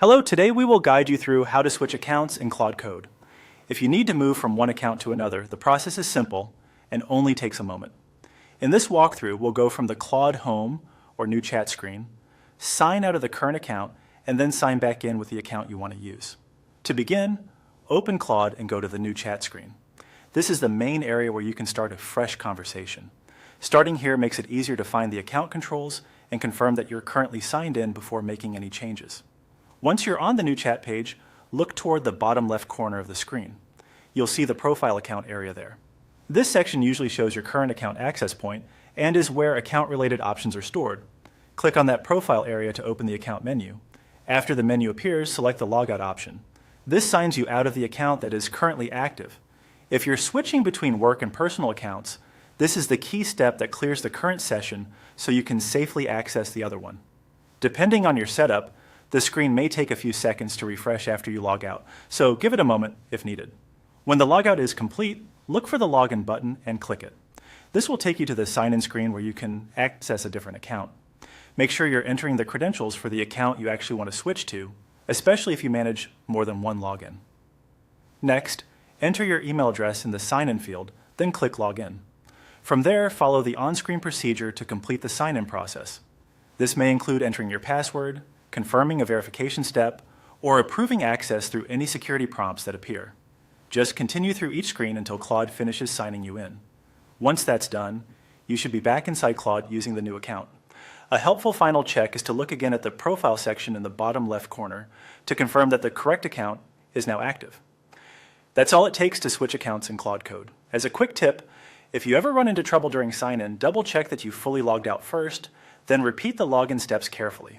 Hello, today we will guide you through how to switch accounts in Claude Code. If you need to move from one account to another, the process is simple and only takes a moment. In this walkthrough, we'll go from the Claude Home or New Chat screen, sign out of the current account, and then sign back in with the account you want to use. To begin, open Claude and go to the New Chat screen. This is the main area where you can start a fresh conversation. Starting here makes it easier to find the account controls and confirm that you're currently signed in before making any changes. Once you're on the New Chat page, look toward the bottom left corner of the screen. You'll see the Profile Account area there. This section usually shows your current account access point and is where account-related options are stored. Click on that profile area to open the account menu. After the menu appears, select the Logout option. This signs you out of the account that is currently active. If you're switching between work and personal accounts, this is the key step that clears the current session so you can safely access the other one. Depending on your setup, the screen may take a few seconds to refresh after you log out, so give it a moment if needed. When the logout is complete, look for the Login button and click it. This will take you to the sign-in screen where you can access a different account. Make sure you're entering the credentials for the account you actually want to switch to, especially if you manage more than one login. Next, enter your email address in the sign-in field, then click Login. From there, follow the on-screen procedure to complete the sign-in process. This may include entering your password, confirming a verification step, or approving access through any security prompts that appear. Just continue through each screen until Claude finishes signing you in. Once that's done, you should be back inside Claude using the new account. A helpful final check is to look again at the Profile section in the bottom left corner to confirm that the correct account is now active. That's all it takes to switch accounts in Claude Code. As a quick tip, if you ever run into trouble during sign-in, double check that you fully logged out first, then repeat the login steps carefully.